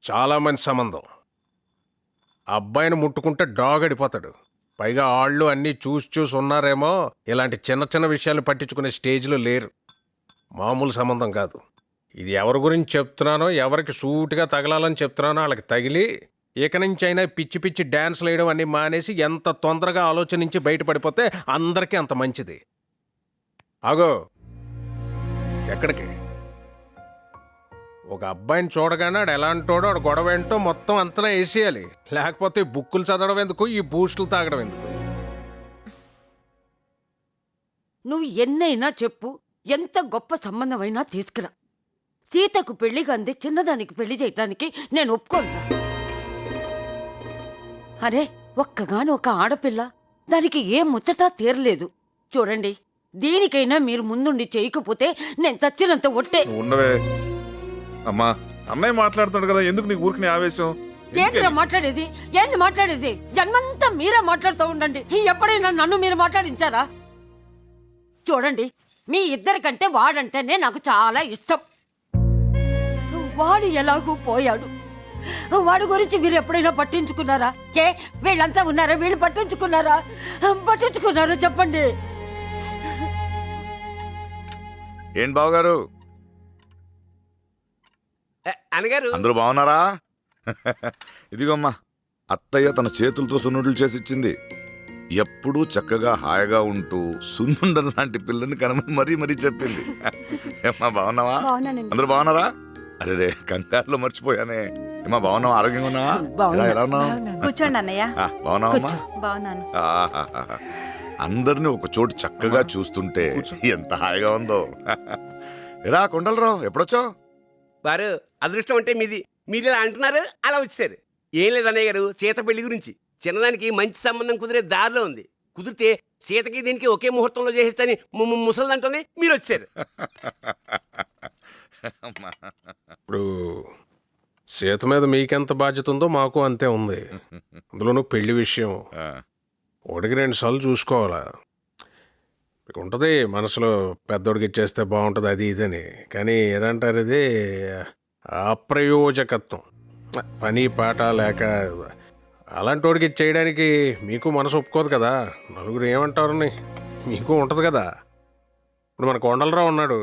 చాలా మంచి సంబంధం. అబ్బాయిని ముట్టుకుంటే డాగ్ అడిపోతాడు. పైగా ఆళ్ళు అన్నీ చూసి ఉన్నారేమో, ఇలాంటి చిన్న చిన్న విషయాలు పట్టించుకునే స్టేజ్లో లేరు. మామూలు సంబంధం కాదు ఇది. ఎవరి గురించి చెప్తున్నానో, ఎవరికి సూటిగా తగలాలని చెప్తున్నానో వాళ్ళకి తగిలి ఇక నుంచి అయినా పిచ్చి పిచ్చి డ్యాన్స్లు వేయడం అన్నీ మానేసి ఎంత తొందరగా ఆలోచన నుంచి బయటపడిపోతే అందరికీ అంత మంచిది. ఆగో, ఎక్కడికి? ఒక అబ్బాయిని చూడగానే ఆడు ఎలాంటోడో, ఆడు గొడవ ఏంటో మొత్తం అంతనా వేసేయాలి. లేకపోతే బుక్కులు చదవడం ఎందుకు, ఈ బూస్టులు తాగడం ఎందుకు? నువ్వు ఎన్నైనా చెప్పు, ఎంత గొప్ప సంబంధమైనా తీసుకురా. సీతకు పెళ్లిగా అంది చిన్నదానికి పెళ్లి చేయటానికి నేను ఒప్పుకోను. అరే, ఒక్కగాను ఒక ఆడపిల్ల, దానికి ఏ ముచ్చట తీరలేదు. చూడండి, దీనికైనా మీరు ముందుండి చేయకపోతే నేను చచ్చినంత ఒట్టే. ఉండవే అమ్మా, అన్నయ్య మాట్లాడుతున్నాడు కదా, ఎందుకు నీకు ఊరికి ఆవేశం? ఏంద్రా మాట్లాడేది? ఏంది మాట్లాడేది? జన్మంతా మీరే మాట్లాడుతూ ఉండండి. ఎప్పుడైనా నన్ను మీరు మాట్లాడించారా? చూడండి, మీ ఇద్దరికంటే వాడంటేనే నాకు చాలా ఇష్టం. వాడు ఎలాగూ పోయాడు. వాడి గురించి మీరు ఎప్పుడైనా పట్టించుకున్నారా? వీళ్ళంతా ఉన్నారా? వీళ్ళు పట్టించుకున్నారా? చెప్పండి. ఏంటి బావగారు, అనగారు అందరూ బాగున్నారా? ఇదిగోమ్మా, అత్తయ్య తన చేతులతో సున్నుండలు చేసి ఇచ్చింది. ఎప్పుడూ చక్కగా హాయిగా ఉంటూ సున్నుండల లాంటి పిల్లని కనమని మరీ చెప్పింది. ఏమ్మా బాగున్నావా? అందరూ బాగున్నారా? అరే రే, కంగారులో మర్చిపోయానే. ఏమా బాగున్నావా? ఆరోగ్యంగా ఉన్నావా? ఎలా ఉన్నావు? కూర్చోండి అన్నయ్య. బాగున్నావమ్మా? బాగున్నాను. అందరిని ఒక చోటు చక్కగా చూస్తుంటే ఎంత హాయిగా ఉందో. ఎరా కొండలరావు, ఎప్పుడొచ్చావు? వారు అదృష్టం అంటే మీది. మీరు ఇలా అంటున్నారు, అలా వచ్చారు. ఏం లేదు అన్నయ్య గారు, సీత పెళ్లి గురించి. చిన్నదానికి మంచి సంబంధం కుదిరే దారిలో ఉంది. కుదిరితే సీతకి దీనికి ఒకే ముహూర్తంలో చేసేస్తని ముసలిదంటుంది, మీరు వచ్చారు. ఇప్పుడు సీత మీద మీకెంత బాధ్యత ఉందో మాకు అంతే ఉంది. అందులోనూ పెళ్లి విషయం. ఒకటికి 2 సార్లు చూసుకోవాలా. మీకు ఉంటుంది మనసులో, పెద్దోడికి ఇచ్చేస్తే బాగుంటుంది అది ఇదని. కానీ ఏదంటారు, ఇది అప్రయోజకత్వం. పని పాట లేక అలాంటి వాడికి చేయడానికి మీకు మనసు ఒప్పుకోదు కదా. నలుగురు ఏమంటారని మీకు ఉంటుంది కదా. ఇప్పుడు మన కొండలరావు ఉన్నాడు,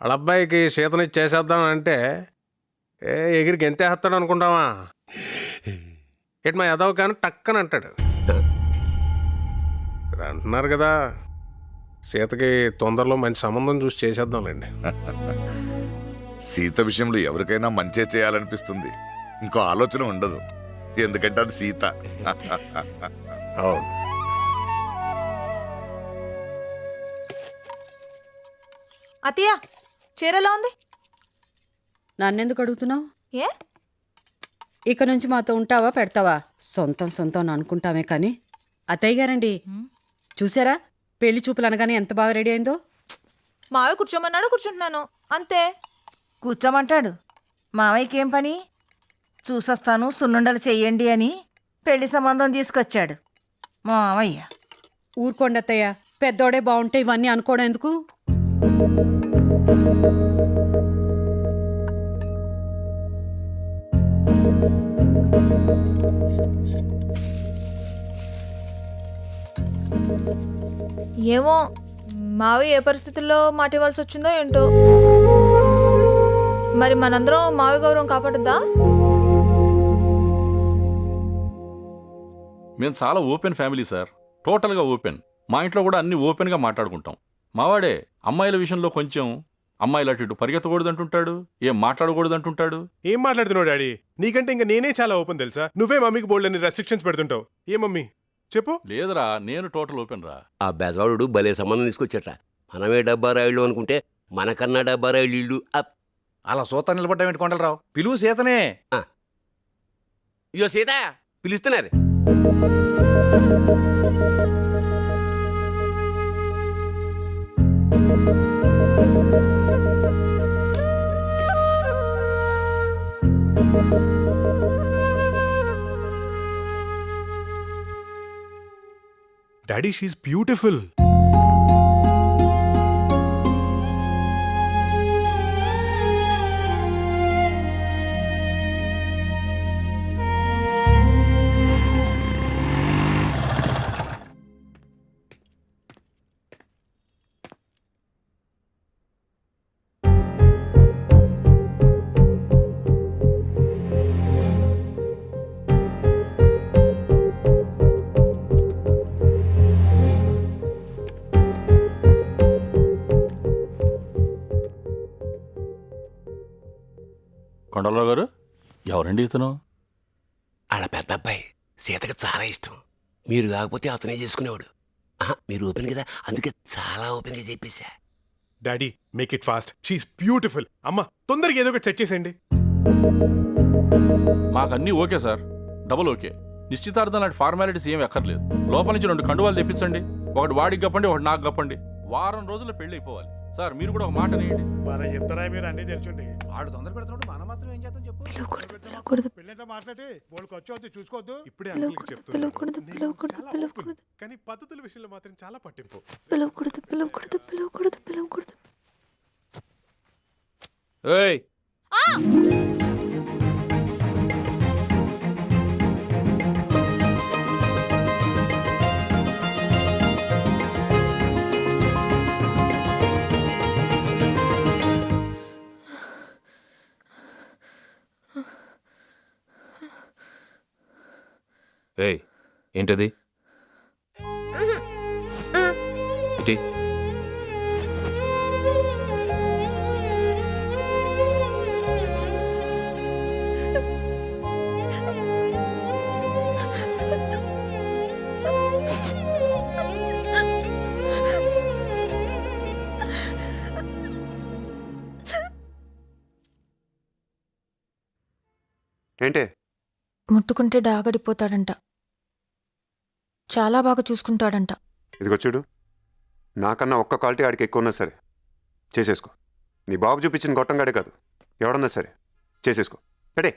వాళ్ళ అబ్బాయికి సీతనిచ్చి చేసేద్దాం అంటే ఎగిరికి ఎంతేస్తాడు అనుకుంటావా? ఎటు మా ఎదవ కానీ టక్కని అంటాడు. అంటున్నారు కదా, సీతకి తొందరలో మంచి సంబంధం చూసి చేసేద్దాంలేండి. సీత విషయంలో ఎవరికైనా మంచే చేయాలనిపిస్తుంది. ఇంకో ఆలోచన ఉండదు, ఎందుకంటే అది సీత. అవును. అత్తయ్య, చీరలా ఉంది. నన్నెందుకు అడుగుతున్నావు? ఏ ఇక నుంచి మాతో ఉంటావా, పెడతావా? సొంతం అనుకుంటామే కానీ. అత్తయ్య గారండి, చూసారా పెళ్లి చూపులు అనగానే ఎంత బాగా రెడీ అయిందో. మావయ్య కూర్చోమన్నాడు, కూర్చుంటున్నాను అంతే. కూర్చోమంటాడు. మావయ్యకి ఏం పని? చూసొస్తాను సున్నుండలు చెయ్యండి అని పెళ్లి సంబంధం తీసుకొచ్చాడు మావయ్య. ఊరుకోండి అత్తయ్య, పెద్దోడే బాగుంటే ఇవన్నీ అనుకోవడం ఎందుకు? ఏమో మావయ్య ఏ పరిస్థితుల్లో మాట ఇవ్వాల్సి వచ్చిందో ఏంటో. మరి మనందరం మావయ్య గౌరవం కాపాడుద్దా? మేము చాలా ఓపెన్ ఫ్యామిలీ సార్, టోటల్గా ఓపెన్. మా ఇంట్లో కూడా అన్ని ఓపెన్గా మాట్లాడుకుంటాం. మావాడే అమ్మాయిల విషయంలో కొంచెం అమ్మాయిలు అటు ఇటు పరిగెత్తకూడదు అంటుంటాడు, ఏం మాట్లాడకూడదు అంటుంటాడు. ఏం మాట్లాడుతున్నావు డాడీ? నీకంటే ఇంకా నేనే చాలా ఓపెన్ తెలుసా? నువ్వే మమ్మీకి బోల్డ్ అని రెస్ట్రిక్షన్స్ పెడుతుంటావు. ఏ మమ్మీ చెప్పు. లేదురా, నేను టోటల్ ఓపెన్ రా. ఆ బెజవాడు భలే సంబంధం తీసుకొచ్చట. మనమే డబ్బా రాయిళ్ళు అనుకుంటే మనకన్నా డబ్బా రాయిళ్ళు ఇల్లు. అలా సూత నిలబడ్డా కొండలరావు, పిలువు సీతనే. ఇయో సీత పిలుస్తున్నారు. Daddy, she is beautiful. కొండలరావు గారు ఎవరండి ఇతను? వాళ్ళ పెద్ద అబ్బాయి సీతకి చాలా ఇష్టం. మీరు కాకపోతే అతనే చేసుకునేవాడు. మీరు ఓపెన్ కదా, అందుకే చాలా ఓపెన్గా చెప్పేశా. Daddy make it fast, she's beautiful. అమ్మ తొందరగా ఏదో ఒకటి సెట్ చేసేయండి. మాకన్నీ ఓకే సార్, డబుల్ ఓకే. నిశ్చితార్థం లాంటి ఫార్మాలిటీస్ ఏమి ఎక్కర్లేదు. లోపల నుంచి 2 కండువాలు తెప్పించండి, ఒకటి వాడికి గప్పండి, ఒకటి నాకు గప్పండి. వారం రోజుల్లో పెళ్లి అయిపోవాలి. సార్ మీరు కూడా ఒక మాట నేయండి. చెప్తారా మీరు అన్నీ తెలుసుండి. వాడు తొందర పెడుతున్నాడు, మనం మాత్రం ఏం చేద్దాం చెప్పు. పెళ్ళంటే మాట్లాడి వాళ్ళకి వచ్చి చూసుకోవద్దు. ఇప్పుడే పిలవకూడదు, పిలవకూడదు, పిలవకూడదు, పిలవకూడదు. కానీ పద్ధతుల విషయంలో మాత్రం చాలా పట్టింపు. పిలవకూడదు, పిలవకూడదు, పిలవకూడదు, పిలవకూడదు. ఏయ్ ఏయ్ ఏంటది? ఇటీ. ఏంటే? ముట్టుకుంటే డాగడిపోతాడంట. చాలా బాగా చూసుకుంటాడంట. ఇదిగో చూడు, నాకన్నా ఒక్క క్వాలిటీ ఆడికి ఎక్కువ ఉన్నా సరే చేసేసుకో. నీ బాబు చూపించిన గొట్టంగాడే కాదు, ఎవడన్నా సరే చేసేసుకో. పెడే.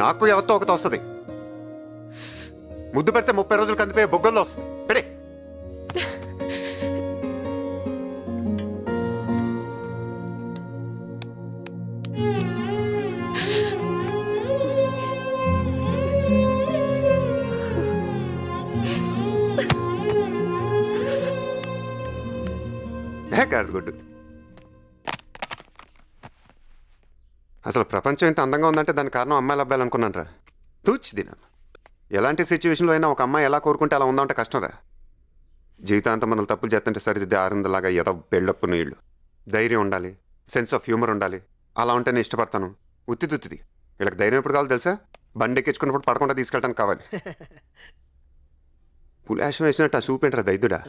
నాకు ఎవరితో ఒకటి వస్తుంది. ముద్దు పెడితే 30 రోజులు కందిపోయే బొగ్గల్లో వస్తుంది. పెడే. గాడిదగుడ్డు. అసలు ప్రపంచం ఇంత అందంగా ఉందంటే దానికి కారణం అమ్మాయిలు అబ్బాయిలు అనుకున్నాను రా. తూచిదిన ఎలాంటి సిచ్యువేషన్లో అయినా ఒక అమ్మాయి ఎలా కోరుకుంటే అలా ఉందంటే కష్టం రా. జీవితాంతం మనల్ని తప్పులు చేస్తుంటే సరిదిద్దే ఆరిందలాగా ఏదో బెళ్ళప్పు నీళ్ళు. ధైర్యం ఉండాలి, సెన్స్ ఆఫ్ హ్యూమర్ ఉండాలి. అలా ఉంటే నేను ఇష్టపడతాను. ఉత్తిది వీళ్ళకి ధైర్యం ఎప్పుడు కావాలి తెలుసా? బండి ఎక్కించుకున్నప్పుడు పడకుండా తీసుకెళ్ళడానికి కావాలి. పులాషం వేసినట్టు ఆ చూపేంట్రా దైదుడా.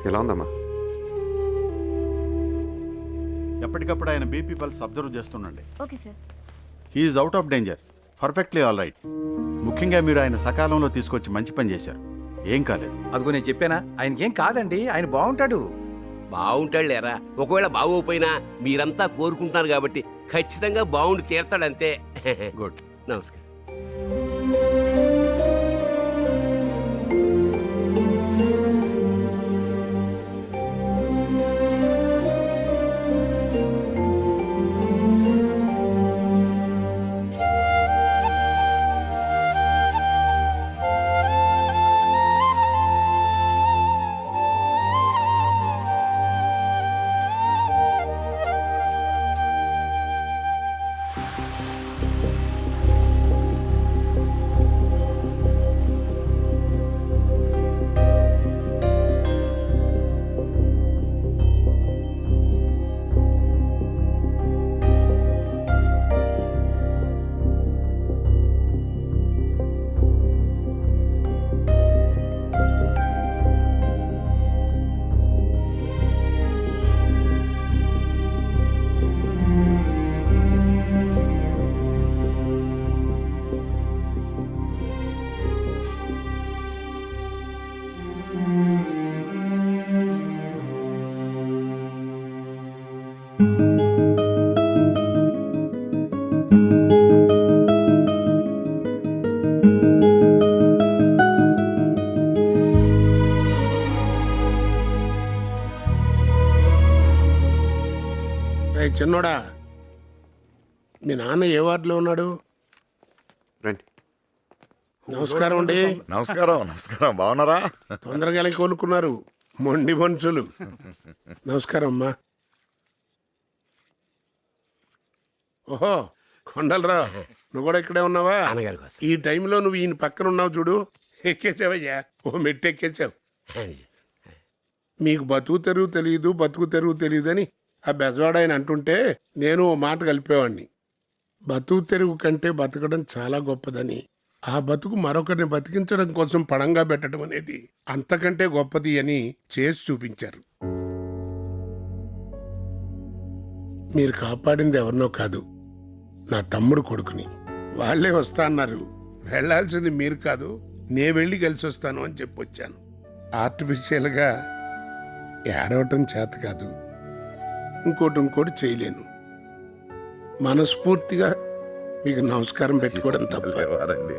ఎలా ఉందమ్మా? ఎప్పటికప్పుడు ఆయన బీపీ పల్స్ అబ్జర్వ్ చేస్తుండండి. Okay sir. He's out of danger, perfectly all right. ముఖ్యంగా మీరు ఆయన సకాలంలో తీసుకొచ్చి మంచి పని చేశారు. ఏం కాలేదు. అదిగో నేను చెప్పానా, ఆయనకేం కాదండి, ఆయన బాగుంటాడు. బాగుంటాడు లేరా. ఒకవేళ బాగోపోయినా మీరంతా కోరుకుంటున్నారు కాబట్టి ఖచ్చితంగా బాగుండి తీరతాడంతే. గుడ్. నమస్కారం. చిన్నోడా, మీ నాన్న ఏ వార్డులో ఉన్నాడు? రండి. నమస్కారం అండి. నమస్కారం నమస్కారం, బాగున్నారా? తొందరగా కొనుక్కున్నారు మొండి మనుషులు. నమస్కారం అమ్మా. ఓహో కొండలరా, నువ్వు కూడా ఇక్కడే ఉన్నావా? నాన్నగారి కోసం. ఈ టైంలో నువ్వు ఈయన పక్కన ఉన్నావు చూడు, ఎక్కేసావయ్యా, ఓ మెట్టు ఎక్కేసావు. మీకు బతుకు తెరువు తెలియదు, బతుకు తెరువు తెలియదు అని ఆ బెజవాడ ఆయన అంటుంటే నేను ఓ మాట కలిపేవాడిని. బతుకు తెరువు కంటే బతకడం చాలా గొప్పదని, ఆ బతుకు మరొకరిని బతికించడం కోసం పణంగా పెట్టడం అనేది అంతకంటే గొప్పది అని చేసి చూపించారు. మీరు కాపాడింది ఎవరినో కాదు, నా తమ్ముడు కొడుకుని. వాళ్లే వస్తా అన్నారు. వెళ్లాల్సింది మీరు కాదు, నే వెళ్ళి కలిసి వస్తాను అని చెప్పొచ్చాను. ఆర్టిఫిషియల్గా ఏడవటం చేత కాదు, ఇంకోటి చేయలేను. మనస్ఫూర్తిగా మీకు నమస్కారం పెట్టుకోవడం తప్ప. లేవారండి.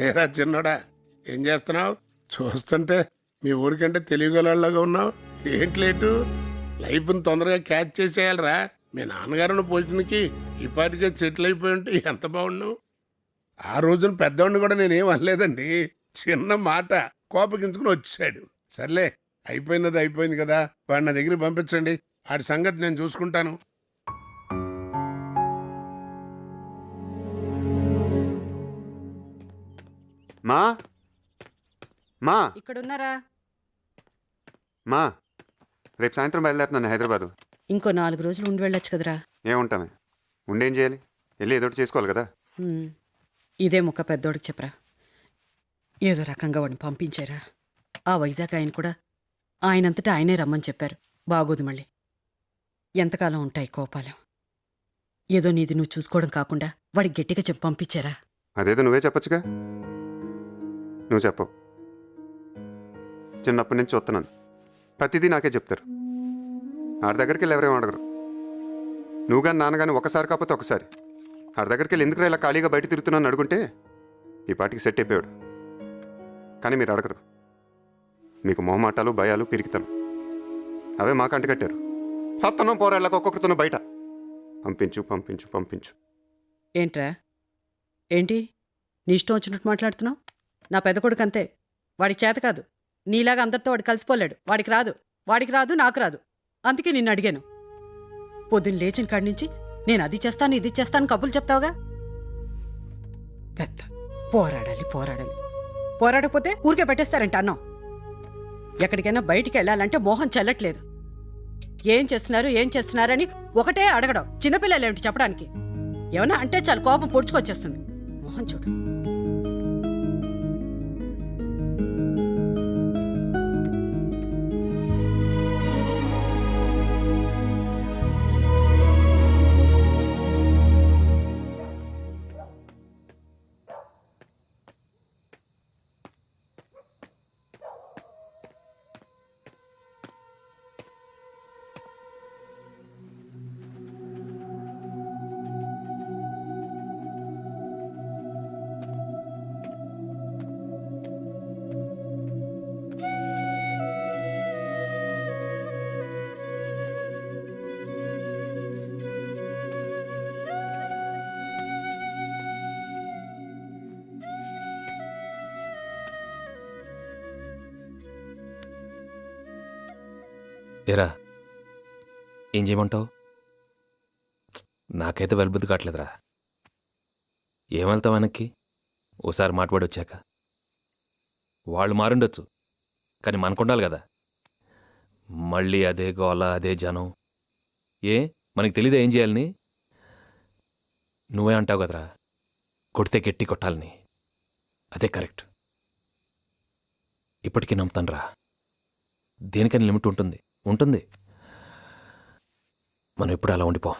ఏరా చిన్నోడా, ఏం చేస్తున్నావు? చూస్తుంటే మీ ఊరికంటే తెలియగలలాగా ఉన్నావు. ఏంటి లేటు? లైఫ్ని తొందరగా క్యాచ్ చేసేయాలరా. మీ నాన్నగారిని పోషణకి ఇప్పటికే సెటిల్ అయిపోయి ఉంటే ఎంత బాగున్నావు. ఆ రోజున పెద్దవాడిని కూడా నేనేం అనలేదండి, చిన్న మాట కోపగించుకుని వచ్చాడు. సర్లే, అయిపోయింది కదా, వాడిని నా దగ్గరికి పంపించండి, వాడి సంగతి నేను చూసుకుంటాను. మా మా ఇక్కడున్నారా? మా రేపు సాయంత్రం బయలుదేరుతున్నాను హైదరాబాదు. ఇంకో 4 రోజులు ఉండి వెళ్ళొచ్చు కదరా. ఏముంటామే, ఉండేం చేయాలి, వెళ్ళి ఏదో ఒకటి చేసుకోవాలి కదా. ఇదే ముక్క పెద్దోడికి చెప్పరా, ఏదో రకంగా వాడిని పంపించారా. ఆ వైజాగ్ ఆయన కూడా ఆయనంతటా ఆయనే రమ్మని చెప్పారు. బాగోదు మళ్ళీ, ఎంతకాలం ఉంటాయి కోపాలు. ఏదో నీది నువ్వు చూసుకోవడం కాకుండా వాడికి గట్టిగా చెప్పి పంపించారా. అదేదో నువ్వే చెప్పొచ్చుగా. నువ్వు చెప్పవు. చిన్నప్పటి నుంచి చూస్తున్నాను, ప్రతిదీ నాకే చెప్తారు. ఆడి దగ్గరికి వెళ్ళి ఎవరేమో అడగరు. నువ్వు కానీ నాన్న కానీ ఒకసారి కాకపోతే ఒకసారి ఆడి దగ్గరికి వెళ్ళి ఎందుకు ఇలా ఖాళీగా బయట తిరుగుతున్నాను అడుగుంటే ఈ పాటికి సెట్ అయిపోయాడు. కానీ మీరు అడగరు. మీకు మొహమాటాలు, భయాలు, పిరికితనం అవే మా కంటి కట్టారు. సత్తనం పోరాళ్ళకు ఒక్కొక్కరితోనూ బయట పంపించు. ఏంట్రా, ఏంటి నీ ఇష్టం వచ్చినట్టు మాట్లాడుతున్నావు? నా పెద్ద కొడుకు అంతే, వాడికి చేత కాదు. నీలాగా అందరితో వాడు కలిసిపోలేడు. వాడికి రాదు, నాకు రాదు. అందుకే నిన్ను అడిగాను. పొద్దున్న లేచిన కాడి నుంచి నేను అది చేస్తాను, ఇది చేస్తాను కబుర్లు చెప్తావుగా. పెద్ద పోరాడాలి. పోరాడకపోతే ఊరికే పెట్టేస్తారంట అన్నం. ఎక్కడికైనా బయటికి వెళ్ళాలంటే మోహం చెల్లట్లేదు. ఏం చేస్తున్నారని ఒకటే అడగడం. చిన్నపిల్లలేమిటి చెప్పడానికి? ఏమన్నా అంటే చాలు కోపం పొడుచుకొచ్చేస్తుంది. మోహన్ చూడు. ఏరా, ఏం చేయమంటావు? నాకైతే వెల్బుద్ధి కావట్లేదురా. ఏం వెళ్తావు వెనక్కి? ఓసారి మాట్లాడి వచ్చాక వాళ్ళు మారుండొచ్చు, కానీ మనకుండాలి కదా. మళ్ళీ అదే గోల, అదే జనం. మనకి తెలీదా ఏం చేయాలని? నువ్వే అంటావు కదరా, కొడితే గట్టి కొట్టాలని. అదే కరెక్ట్. ఇప్పటికీ నమ్ముతానురా, దేనికని లిమిట్ ఉంటుంది. మనం ఎప్పుడు అలా ఉండిపోం.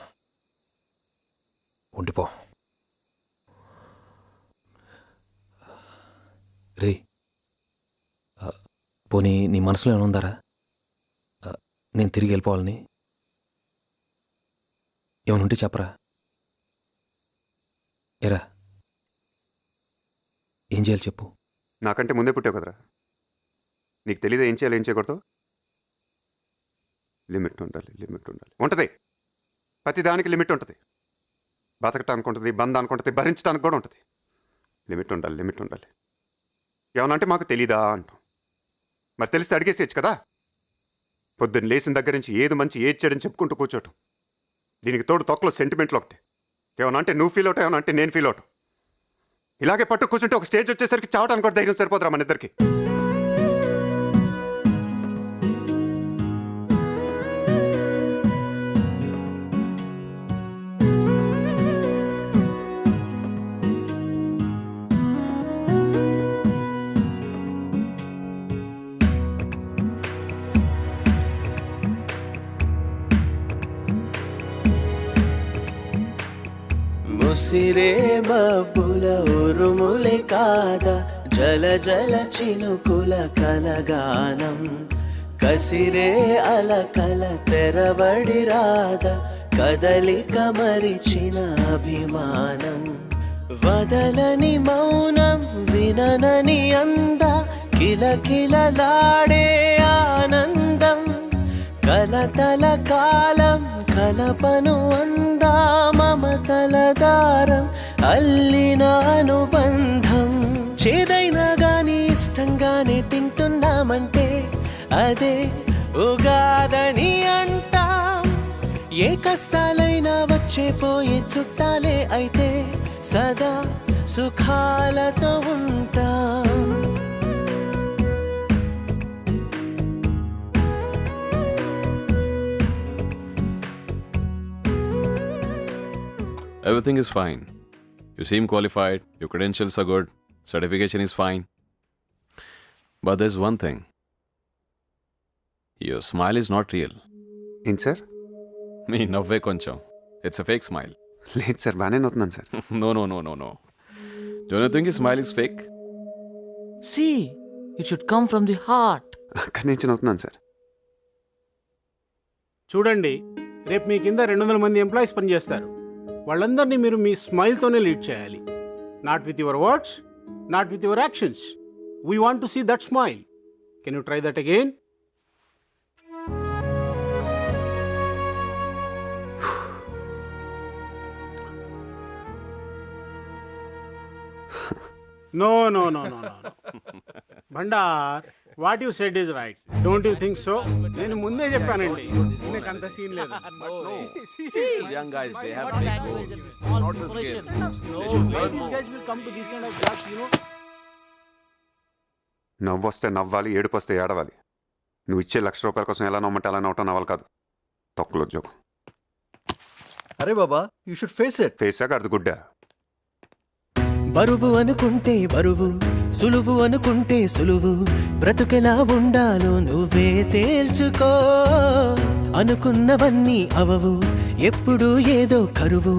రే, పోనీ నీ మనసులో ఏమైనా ఉందారా? నేను తిరిగి వెళ్ళిపోవాలని ఏమైనా ఉంటే చెప్పరా. ఏరా, ఏం చేయాలి చెప్పు. నాకంటే ముందే పుట్టావు కదరా, నీకు తెలీదా ఏం చేయాలి, ఏం చేయకూడదు. లిమిట్ ఉండాలి, లిమిట్ ఉండాలి. ఉంటుంది, ప్రతి దానికి లిమిట్ ఉంటుంది. బతకటానికి ఉంటుంది, బంధానికి ఉంటుంది, భరించడానికి కూడా ఉంటుంది. లిమిట్ ఉండాలి, లిమిట్ ఉండాలి. ఏమనంటే మాకు తెలీదా అంటాం. మరి తెలిస్తే అడిగేసేయచ్చు కదా. పొద్దున్న లేచిన దగ్గర నుంచి ఏది మంచి ఏది చెడని చెప్పుకుంటూ కూర్చోటం. దీనికి తోడు తొక్కలో సెంటిమెంట్లు ఒకటి. ఏమన్నా అంటే నువ్వు ఫీల్ అవుతావు, ఏమన్నా అంటే నేను ఫీల్ అవుతాం. ఇలాగే పట్టు కూర్చుంటే ఒక స్టేజ్ వచ్చేసరికి చావటానికి కూడా ధైర్యం సరిపోతురా మన ఇద్దరికి. ముసిరే మబ్బుల ఉరుములే కాదా, జల జల చినుకుల కలగానం, కసిరే అలకల తెరబడి రాదా, కదలిక మరిచిన అభిమానం, వదలని మౌనం విననని అంద, కిలకిలలాడే ఆనందం, కలతల కాలం కలపను అందా, మమతల దారం అల్లిన అనుబంధం, చేదైనా గాని ఇష్టంగానే తింటున్నామంటే అదే ఉగాదని అంటాం. ఏ కష్టాలైనా వచ్చే పోయే చుట్టాలే అయితే సదా సుఖాలతో ఉంటాం. Everything is fine. You seem qualified, your credentials are good, certification is fine. But there's one thing. Your smile is not real. ఏంటి సార్? మీ నవ్వే కొంచెం. It's a fake smile. లేదు సార్, బాగానే నవ్వుతున్నాను sir. No. Don't you think his smile is fake? See, it should come from the heart. అక్కడి నుంచి నవ్వుతున్నాను sir. చూడండి, రేపు మీ కింద 200 మంది ఎంప్లాయీస్ పనిచేస్తారు. వాళ్ళందరినీ మీరు మీ స్మైల్తోనే లీడ్ చేయాలి. Not with your words, not with your actions. We want to see that smile. Can you try that again? No. Bhandar, what you said is right. Don't you think so? నేను ముందే చెప్పానండి, నీకు అంత సీన్ లేదు. These young guys, they have big goals. Not the scale. They should learn more. These guys will come to these kind of jobs, you know. నవ్వు వస్తే నవ్వాలి, ఏడుపు వస్తే ఏడవాలి. నువ్వు ఇచ్చే ₹1,00,000 కోసం ఎలా నమ్మంటే అలా నవ్వటం నవ్వాలి కాదు. తొక్కలో ఉద్యోగం. అరే బాబా, యూ షుడ్ ఫేస్ ఇట్. ఫేసాక అది గుడ్డా. బరువు అనుకుంటే బరువు, సులువు అనుకుంటే సులువు, బ్రతుకెలా ఉండాలో నువ్వే తేల్చుకో. అనుకున్నవన్నీ అవవు, ఎప్పుడు ఏదో కరువు,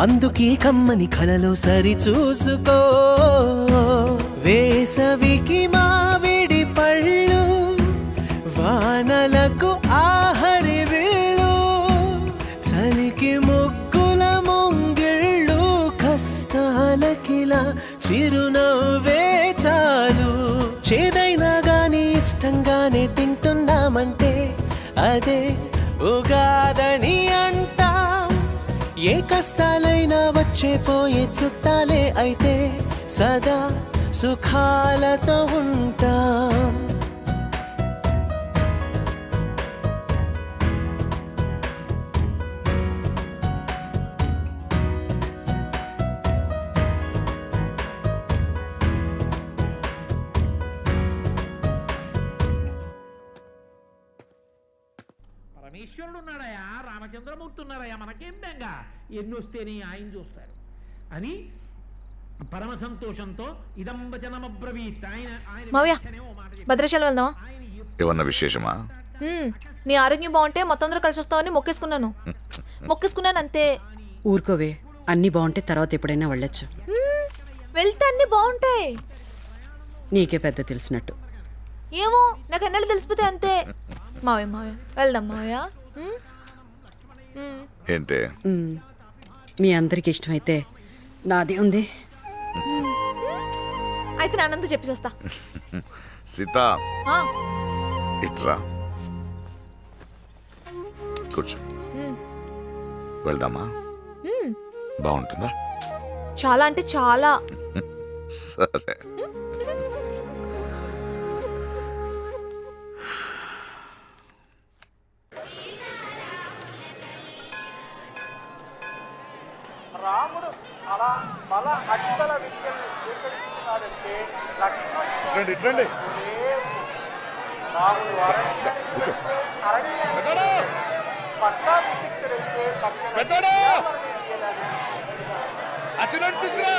అందుకీ కమ్మని కలలో సరి చూసుకో. వేసవికి మామిడి పళ్ళు, వానలకు ఆహరి విళ్ళు, చలికి ముగ్గుల ముంగిళ్ళు, కష్టాలకిలా చిరునవ్వే చాలు. చేదైనా గాని ఇష్టంగానే తింటున్నామంటే అదే ఉగాదని అంటాం. ఏ కష్టాలైనా వచ్చే పోయే చుట్టాలే అయితే సదా సుఖాలతో ఉంటాం. పరమేశ్వరుడు ఉన్నాడయా, రామచంద్రమూర్తి ఉన్నాడయా, మనకేం బెంగ, ఎన్ని వస్తేనే ఆయన చూస్తారు అని పరమ సంతోషంతో ఇదం వచనమబ్రవీత్. మావయ్య, భద్రాచలం వెళ్దామా? ఏమన్నా విశేషమా? నీ ఆరోగ్యం బాగుంటే మొత్తం అందరూ కలిసి వస్తామని మొక్కేసుకున్నాను అంతే. ఊరుకోవే, అన్నీ బాగుంటే తర్వాత ఎప్పుడైనా వెళ్ళొచ్చు. వెళ్తే అన్ని బాగుంటాయి. నీకే పెద్ద తెలిసినట్టు. ఏమో, నాకు ఎన్నెళ్ళు తెలిసిపోతే అంతే. మావయ్య వెళ్దాం మావయ్య. ఏంటే? మీ అందరికి ఇష్టమైతే నాదే ఉంది. అయితే నాన్నంతా చెప్పేసేస్తా. సీత, ఇట్రా. కూర్చో. వెళ్దామా? బాగుంటుందా? చాలా అంటే చాలా. సరే. రండి కూర్చో. తీసుకురా.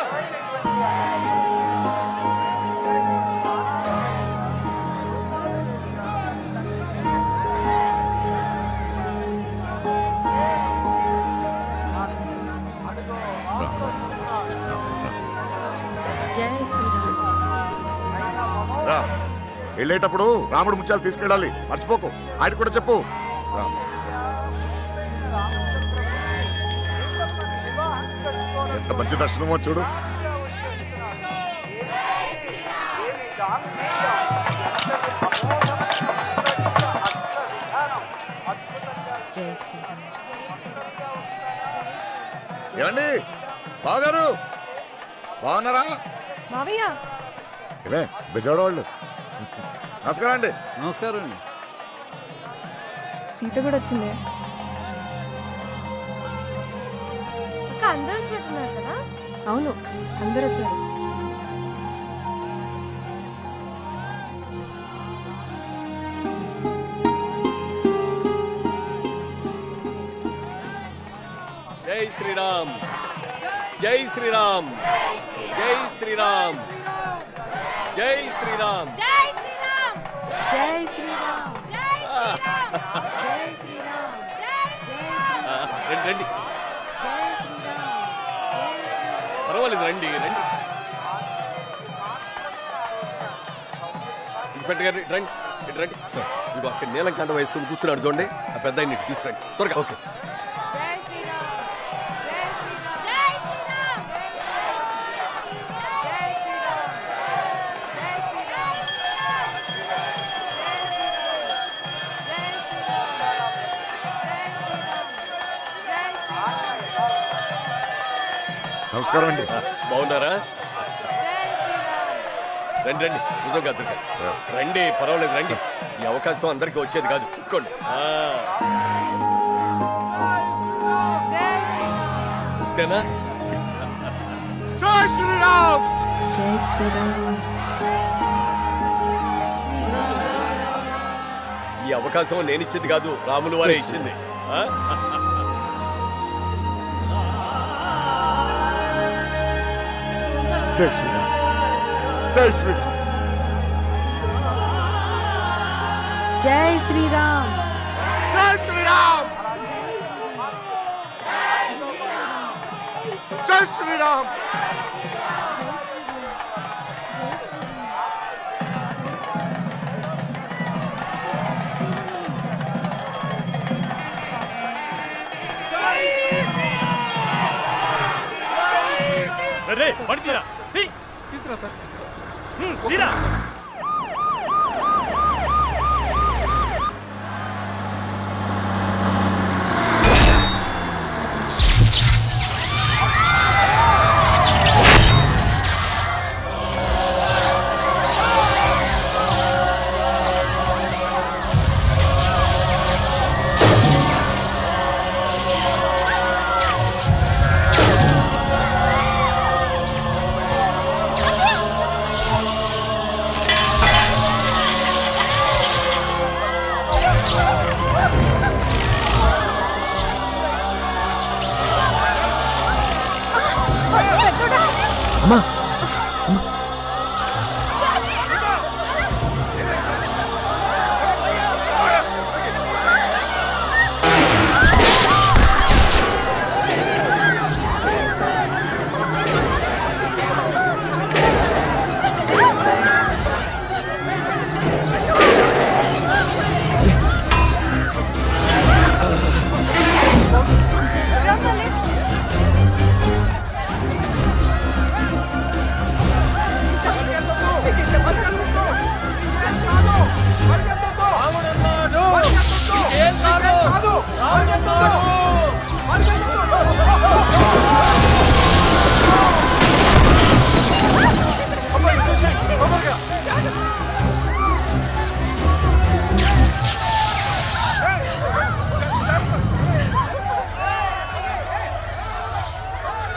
జై శ్రీరామ్. రా. వెళ్ళేటప్పుడు రాముడు ముత్యాలు తీసుకెళ్ళాలి, మర్చిపోకు. ఆయన కూడా చెప్పు. రా. ఎంత మంచి దర్శనమో చూడు. జై శ్రీరామ్. ఏమండి బాగారు, బాగున్నారా? మావయ్య ఇవే బిజాడ వాళ్ళు. నమస్కారం అండి. నమస్కారం అండి. సీత కూడా వచ్చింది. అక్క అందరూ వచ్చినట్టున్నారు కదా? అవును, అందరూ వచ్చారు. జై శ్రీరామ్, జై శ్రీరామ్, జై శ్రీరామ్, జై శ్రీరామ్. జై శ్రీరామ్, జై శ్రీరామ్, జై శ్రీరామ్, జై శ్రీరామ్, జై శ్రీరామ్, రండి రండి, జై శ్రీరామ్. పర్వాలేదు, రండి రండి. ఇన్స్పెక్టర్ గారు రండి, ఇటు రండి సార్. ఇదిగో అక్కడ నీలం కండ వేసుకుని కూర్చున్నాడు చూడండి, ఆ పెద్ద ఆయన ఇటు తీసుకురండి త్వరగా. Okay sir. జై శ్రీరామ్, జై శ్రీరామ్, జై శ్రీరామ్, జై శ్రీరామ్, జై శ్రీరామ్, జై శ్రీరామ్. నమస్కారం అండి. బాగున్నారా? రండి రండి, నిజంగా రండి, పర్వాలేదు రండి. ఈ అవకాశం అందరికీ వచ్చేది కాదు, కూర్చోండి. అంతేనా? జై శ్రీరామ్. జై శ్రీరామ్. ఈ అవకాశం నేను ఇచ్చింది కాదు, రాములు వారే ఇచ్చింది. జై శ్రీరామ్. జై శ్రీరామ్. జై శ్రీరామ్. జై శ్రీరామ్. జై శ్రీరామ్. తీసుకురా సార్. తీరా. అమ్మా,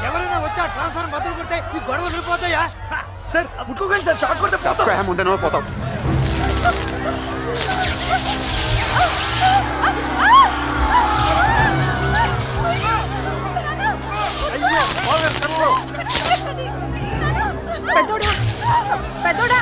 ఎవరైనా వచ్చి ఆ ట్రాన్స్ఫార్మర్ బదులు కొడితే ఈ గొడవ వదిలిపోతాయా? సార్ ముట్టుకోకండి సార్, షాక్ కొడితే తప్పే ముందే పోతాం. పెద్దోడా పెద్దోడా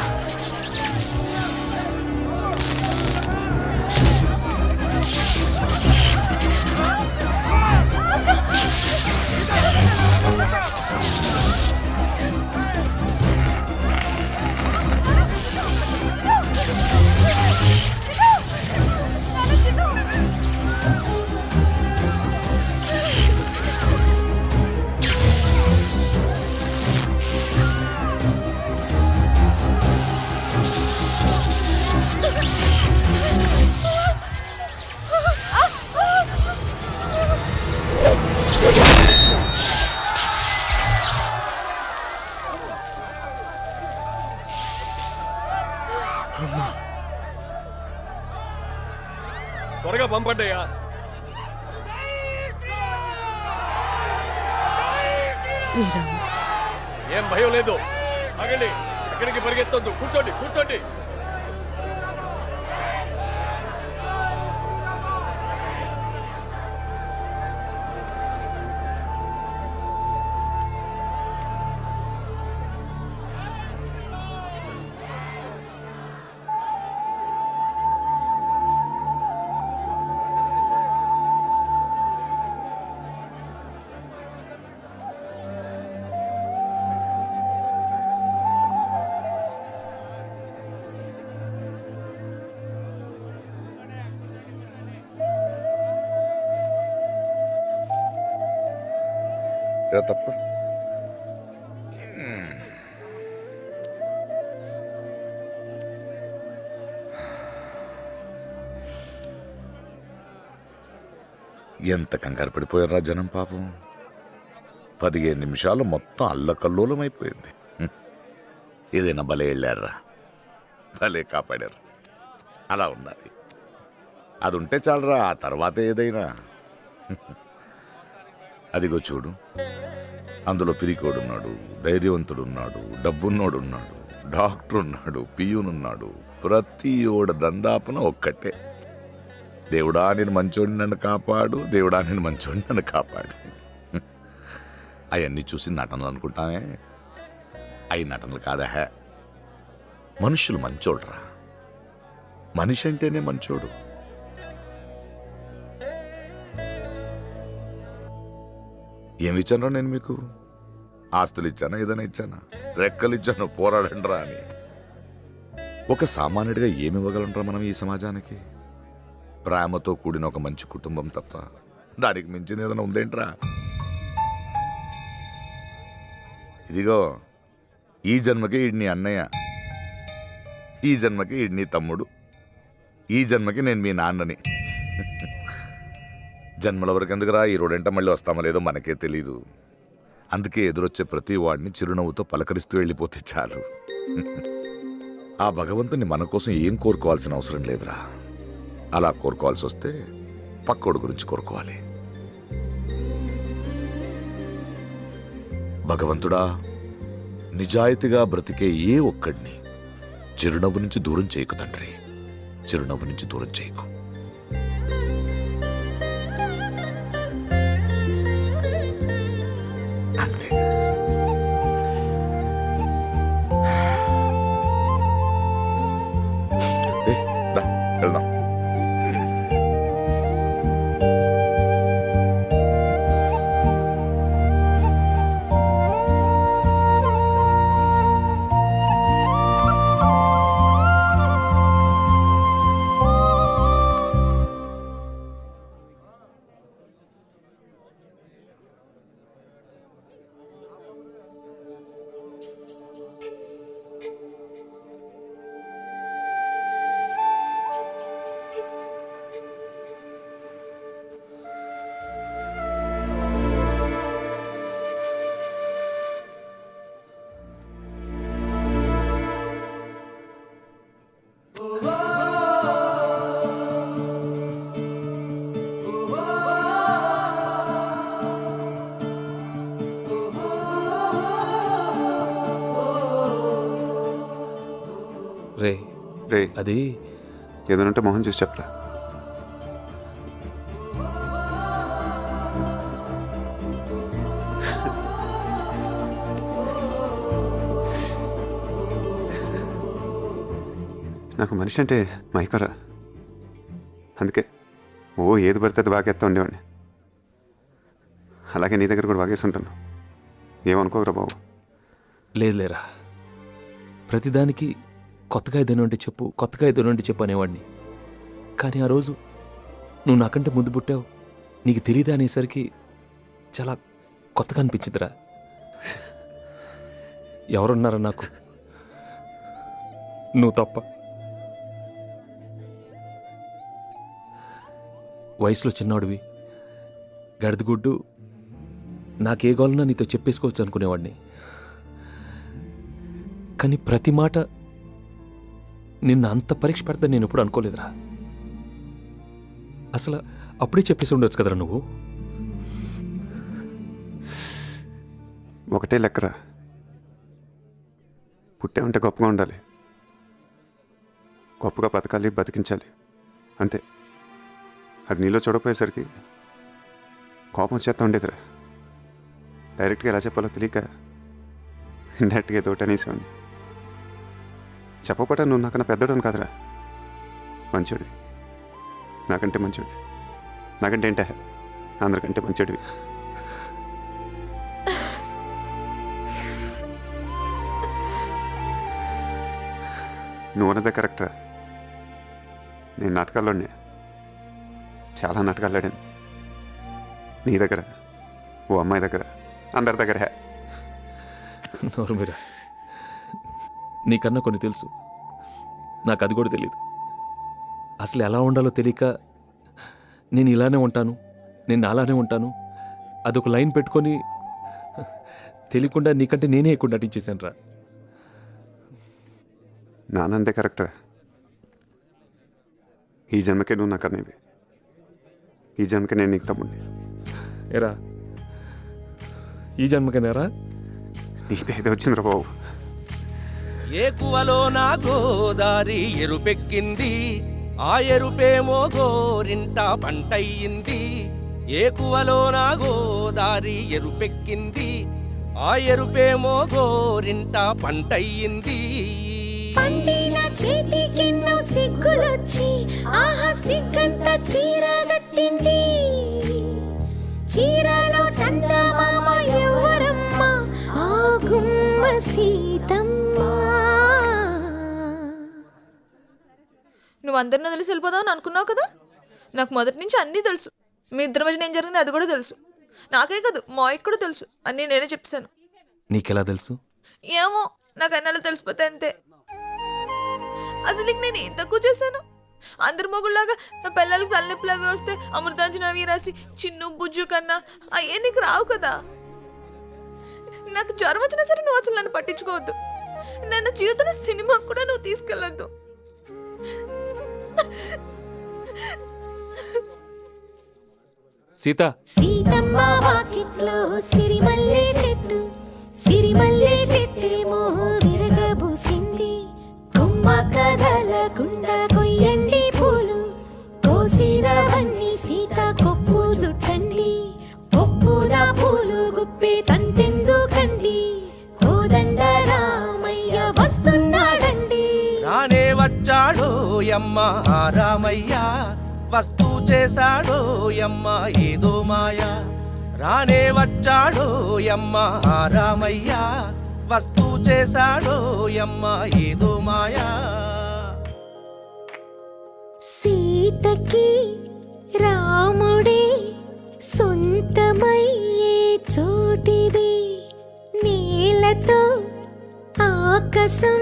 త్వరగా పంపండి అయ్యా. శ్రీరామ్, ఏం భయం లేదు, ఆగండి, ఎక్కడికి పరిగెత్తొద్దు, కూర్చోండి కూర్చోండి. తప్ప ఎంత కంగారు పడిపోయారా జనం పాపం. 15 నిమిషాలు మొత్తం అల్లకల్లోలం అయిపోయింది. ఏదైనా భలే వెళ్ళారా, భలే కాపాడారు. అలా ఉండాలి, అది ఉంటే చాలరా, ఆ తర్వాత ఏదైనా. అదిగో చూడు, అందులో పిరికోడున్నాడు, ధైర్యవంతుడున్నాడు, డబ్బున్నోడున్నాడు, డాక్టర్ ఉన్నాడు, పియూనున్నాడు, ప్రతి ఓడ దందాపున ఒక్కటే, దేవుడా నేను మంచోడిని నన్ను కాపాడు, దేవుడా నేను మంచోడిని నన్ను కాపాడు. అవన్నీ చూసి నటనలు అనుకుంటానే, అవి నటనలు కాదా. మనుషులు మంచోడురా, మనిషి అంటేనే మంచోడు. ఏమి ఇచ్చానో నేను మీకు? ఆస్తులు ఇచ్చానా, ఏదైనా ఇచ్చానా? రెక్కలు ఇచ్చాను, పోరాడండ్రా అని. ఒక సామాన్యుడిగా ఏమి ఇవ్వగలంరా మనం ఈ సమాజానికి? ప్రేమతో కూడిన ఒక మంచి కుటుంబం తప్ప దానికి మించింది ఏదైనా ఉందేంట్రా? ఇదిగో, ఈ జన్మకి ఈడిని అన్నయ్య, ఈ జన్మకి ఈడిని తమ్ముడు, ఈ జన్మకి నేను మీ నాన్నని. జన్మల వరకు ఎందుకురా, ఈ రోడెంట మళ్ళీ వస్తామో లేదో మనకే తెలీదు. అందుకే ఎదురొచ్చే ప్రతి వాడిని చిరునవ్వుతో పలకరిస్తూ వెళ్ళిపోతే చాలు. ఆ భగవంతుని మన కోసం ఏం కోరుకోవాల్సిన అవసరం లేదురా. అలా కోరుకోవాల్సి వస్తే పక్కోడు గురించి కోరుకోవాలి. భగవంతుడా, నిజాయితీగా బ్రతికే ఏ ఒక్కడిని చిరునవ్వు నుంచి దూరం చేయకు తండ్రి, చిరునవ్వు నుంచి దూరం చేయకు. అంతే. వెళ్దాం. రే అది ఏదైనా ఉంటే మొహం చూసి చెప్పరా. నాకు మనిషి అంటే మైకరా, అందుకే ఏది పడితే అది బాగేస్తా ఉండేవాడిని. అలాగే నీ దగ్గర కూడా బాగేసి ఉంటాను. ఏమనుకోకరా బాబు. లేదు లేరా, ప్రతిదానికి కొత్తగా ఏదైనా ఉంటే చెప్పు, కొత్తగా ఏదైనా ఉంటే చెప్పు అనేవాడిని. కానీ ఆ రోజు నువ్వు నాకంటే ముందు పుట్టావు, నీకు తెలియదా అనేసరికి చాలా కొత్తగా అనిపించిందిరా. ఎవరున్నారా నాకు, నువ్వు తప్ప. వయసులో చిన్నవాడివి, గడిదిగుడ్డు, నాకే గోలన్నా నీతో చెప్పేసుకోవచ్చు అనుకునేవాడిని. కానీ ప్రతి మాట నిన్ను అంత పరీక్ష పెడతా నేను ఎప్పుడు అనుకోలేదురా. అసలు అప్పుడే చెప్పేసి ఉండొచ్చు కదరా నువ్వు. ఒకటే లెక్కరా, పుట్టే ఉంటే గొప్పగా ఉండాలి, గొప్పగా బతకాలి, బతికించాలి, అంతే. అది నీలో చూడకపోయేసరికి కోపం వచ్చేస్తా ఉండేదిరా. డైరెక్ట్గా ఎలా చెప్పాలో తెలియక ఇండైరెక్ట్గా ఏదో ఒకటి అనేసేవాడిని. చెప్పకుండా నువ్వు నాకన్నా పెద్దోడని కాదురా, మంచోడివి, నాకంటే మంచోడివి, నాకంటే ఏంటే అందరికంటే మంచోడివి. నువ్వు అన్నదే కరెక్టరా. నేను నాటకాల్లోనే చాలా నాటకాలు ఆడాను. నీ దగ్గర, ఓ అమ్మాయి దగ్గర, అందరి దగ్గర. నోరు మీరా, నీకన్నా కొన్ని తెలుసు, నాకు అది కూడా తెలియదు. అసలు ఎలా ఉండాలో తెలియక నేను ఇలానే ఉంటాను, నేను అలానే ఉంటాను, అదొక లైన్ పెట్టుకొని తెలియకుండా నీకంటే నేనే ఎక్కువ నటించేశాను రా. నానందే కరెక్టరా. ఈ జన్మకే నువ్వు నాకు అనేవి, ఈ జన్మకే నేను నీకు తమ్ముడిని. ఎరా ఈ జన్మకేనారా? నీదేదో వచ్చిందిరా బాబు. ఏకువలో నా గోదారి ఎరుపెక్కింది, ఆ ఎరుపేమో గోరింట పంటయ్యింది. ఏకువలో నా గోదారి ఎరుపెక్కింది, ఆ ఎరుపేమో గోరింట పంటయ్యింది. పండిన చేతికెన్నో సిగ్గులొచ్చి ఆహా సిగ్గంత చీరగట్టింది. చీరలో చందమామ ఎవరమ్మ, ఆ గుమ్మ సీతమ్మ. నువ్వు అందరిని తెలిసి వెళ్ళిపోదావు అనుకున్నావు కదా. నాకు మొదటి నుంచి అన్నీ తెలుసు. మీ ఇద్దరి మధ్యన ఏం జరిగింది అది కూడా తెలుసు. నాకే కాదు మా అయ్యకి కూడా తెలుసు. అన్నీ నేనే చెప్తాను. నీకెలా తెలుసు? ఏమో నాకు అన్నలు తెలిసిపోతే అంతే. అసలు నేను ఏం తక్కువ చేశాను? అందరి మొగుళ్ళలాగా నా పిల్లలకి తలనొప్పులు అవి వస్తే అమృతాంజన అవి రాసి చిన్ను బుజ్జు కన్నా అయ్యే నీకు రావు కదా. నాకు జ్వరం వచ్చినా సరే నువ్వు అసలు నన్ను పట్టించుకోవద్దు. నన్ను జీవితంలో సినిమాకు కూడా నువ్వు తీసుకెళ్ళొద్దు. సీత, సీతమ్మ వాకిట్లో సిరిమల్లె చెట్టు, సిరిమల్లె చెట్టేమో విరగబూసింది. కొమ్మ కదలకుండా కొయ్యండి పూలు, కోసినవన్నీ సీత కొప్పు జుట్టండి. కొప్పున పూలు గుప్పే తంతెందుకండి, కోదండ రామయ్య వస్తున్నాడండి. రానే వచ్చాడో యమ్మ రామయ్య, వస్తూ చేశాడో యమ్మ ఏదో మాయా. రానే వచ్చాడో యమ్మ రామయ్య, వస్తూ చేశాడో యమ్మ ఏదో మాయా. సీతకి రాముడే సొంతమయ్యే చోటిది, నేలతో ఆకాశం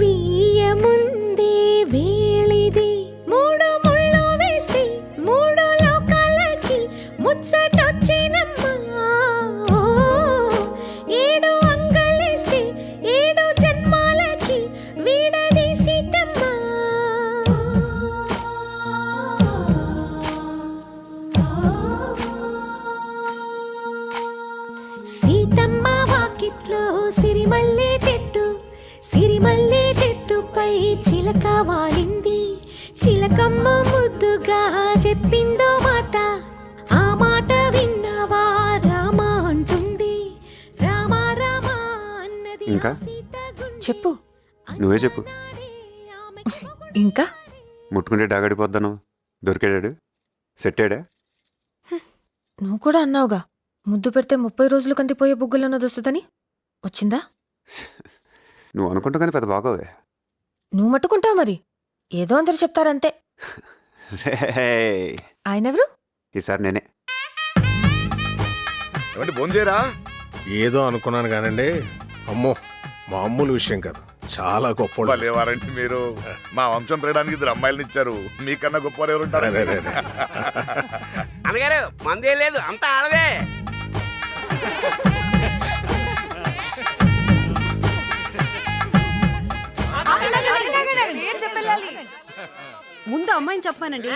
వీయముందే వేళిది. మూడు ముళ్ళు వేస్తే మూడు లోకాలకి ముచ్చటొచ్చినమ్మా. ఏడు అంగలేస్తే ఏడు జన్మాలకి వీడది సీతమ్మ. సీతమ్మ వాకిట్లో సిరిమల్లె చెట్టు, సిరిమల్లె చెట్టుపై చిలక వాలింది చిలకమ్మ ముద్దుగా చెప్పిందో మాట ఆ మాట విన్నవా రామ అంటుంది రామ రామ అన్నది ఇంకా? చెప్పు నువ్వే చెప్పు. ఇంకా ముట్టుకుంటే డాగడిపోద్దాను. దొరికాడాడు? సెట్టాడా? నువ్వు కూడా అన్నావుగా ముద్దు పెడితే 30 రోజులు కందిపోయే బుగ్గులన్నది వస్తుందని. వచ్చిందా? నువ్వు అనుకుంటా కానీ పెద్ద బాగోవే. నువ్వు మట్టుకుంటావు మరి. ఏదో అందరు చెప్తారంతే. రేయ్, ఆయనెవరు? ఈసారి నేనే. ఏమంటే భోంచేరా? ఏదో అనుకున్నాను కానండి, అమ్మో మామూలు విషయం కాదు, చాలా గొప్ప వాళ్ళేవారంటే మీరు మా వంశం ప్రేయడానికి 2 అమ్మాయిలను ఇచ్చారు. మీకన్నా గొప్పవారు ఎవరుంటారు? అన్నగారు మందే లేదు, అంతా ఆడదే. ముందు అమ్మాయిని చెప్పానండి.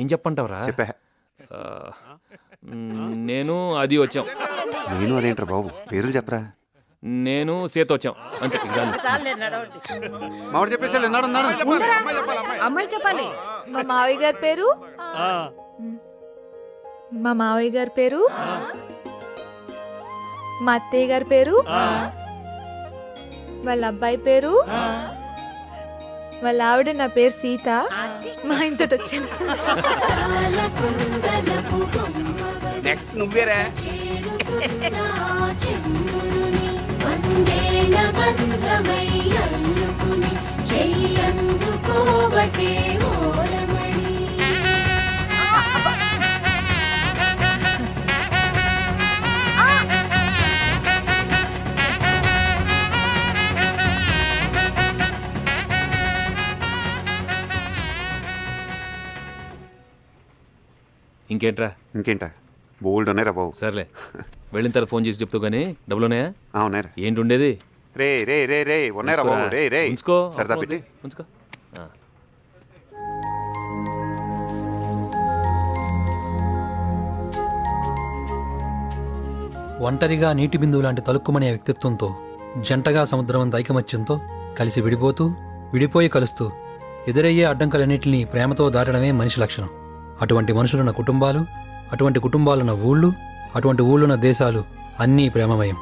ఏం చెప్పంటావురా? చెప్పా. నేను అది వచ్చాం. నేను అదేంట్రా బాబు, పేర్లు చెప్పరా. నేను సీత వచ్చాం అంతే. మావాడు చెప్పేసి అమ్మాయి చెప్పాలి. మా మావయ్య గారి పేరు మా మావయ్య గారి పేరు మా అత్తయ్య గారి పేరు వాళ్ళ అబ్బాయి పేరు వాళ్ళ ఆవిడ నా పేరు సీత. మా ఇంతటి వచ్చాను. నెక్స్ట్ నువ్వేరా. వందేళ్ల బంధమై అల్లుకుని చెయ్యందుకోవటే ఓరమణి. ఇంకేంటా బోల్డ్ ఉన్నాయిరా బాబు. సర్లే, వెళ్ళిన తర్వాత ఫోన్ చేసి చెప్తూ కానీ డబ్బులు ఉన్నాయా? ఉన్నాయిరా. ఏంటి ఉండేది? రే రే రే రే ఉన్నాయిరా బాబు. రే రే ఉంచుకో, సరదా పెట్టి ఉంచుకో. ఒంటరిగా నీటి బిందువు లాంటి తలుక్కుమనే వ్యక్తిత్వంతో, జంటగా సముద్రమంత ఐకమత్యంతో కలిసి విడిపోతూ విడిపోయి కలుస్తూ ఎదురయ్యే అడ్డంకులన్నింటినీ ప్రేమతో దాటడమే మనిషి లక్షణం. అటువంటి మనుషులున్న కుటుంబాలు, అటువంటి కుటుంబాలున్న ఊళ్ళు, అటువంటి ఊళ్ళున్న దేశాలు అన్నీ ప్రేమమయం.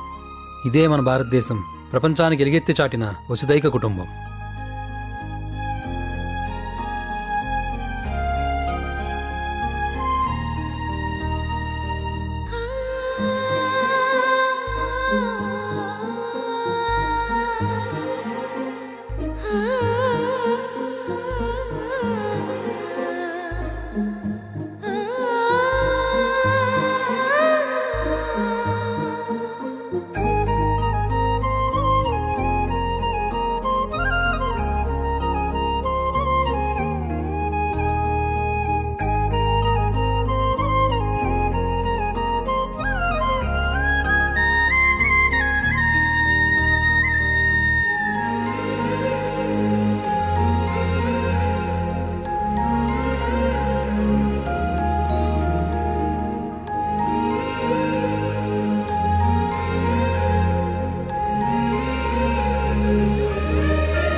ఇదే మన భారతదేశం ప్రపంచానికి ఎలుగెత్తి చాటిన వసుదైక కుటుంబం.